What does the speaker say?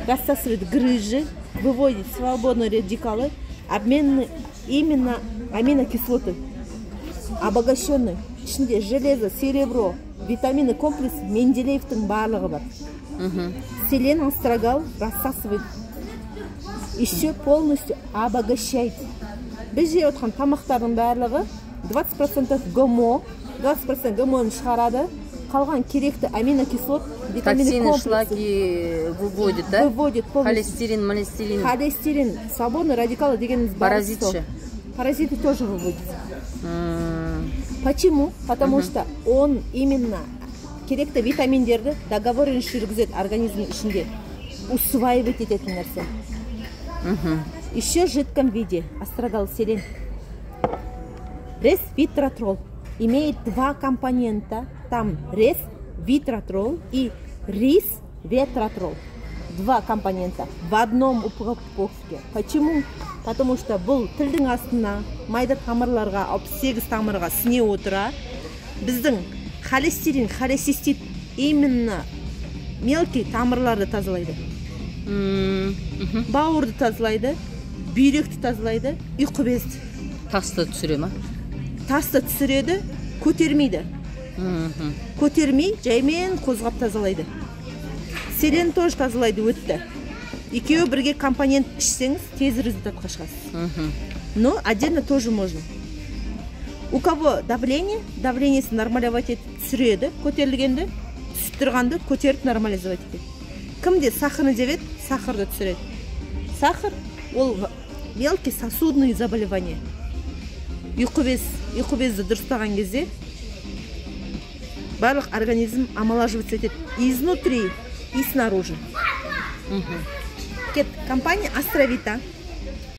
рассасывает грыжи, выводит свободные радикалы, именно аминокислоты, обогащенные. İçinde железо, серебро, витамины комплекс Менделеевтің барлығы бар. Селен, астрагал рассасывает. Еще полностью обогащает. Біз жеп отқан тамақтардың барлығы 20% ГМО, 20% ГМОны шығарады. Қалған керекті аминокислот, витамины комплексы. Токсины, шлаки выводит, да? Выводит полностью. Холестерин, молестерин. Холестерин, свободные радикалы дегеніміз бар. Паразит же. Паразиты тоже выводятся. Почему? Потому что он именно керекті витаминдерді договорен жүргізеді организмнің ішінде. Усваивать ететін нәрсе. Еще в жидком виде астрагал селен. Ресвитратрол имеет два компонента. Там ресвитратрол и рисветратрол. Два компонента в одном упаковке. Почему? Потому что бұл тілдің астына майда тамырларға 68 тамырға сіне отыра. Біздің холестерин, холецистит именно мелкий тамырларды тазалайды. Бауырды тазалайды, бүйректі тазалайды, ұйқы безді. Тасты түсіре ма? Тасты түсіреді, көтермейді. Көтермей, жаймен қозғап тазалайды. Селен тоже тазалайды өтті. Екеуі бірге компонент ішсеңіз, тез результатқа шығасыз. Но отдельно тоже можно. У кого давление, давлениесі нормализовать етіп түсіреді, көтерілгенді, түсіп тұрғанды көтеріп нормализовать етеді. Кімде сахарный диабет, сахарды түсіреді. Сахар ол мелкий сосудные заболевания. Ұйқы безді дұрыстаған кезде барлық организм омолаживаться етеді изнутри и снаружи. Компания Астравита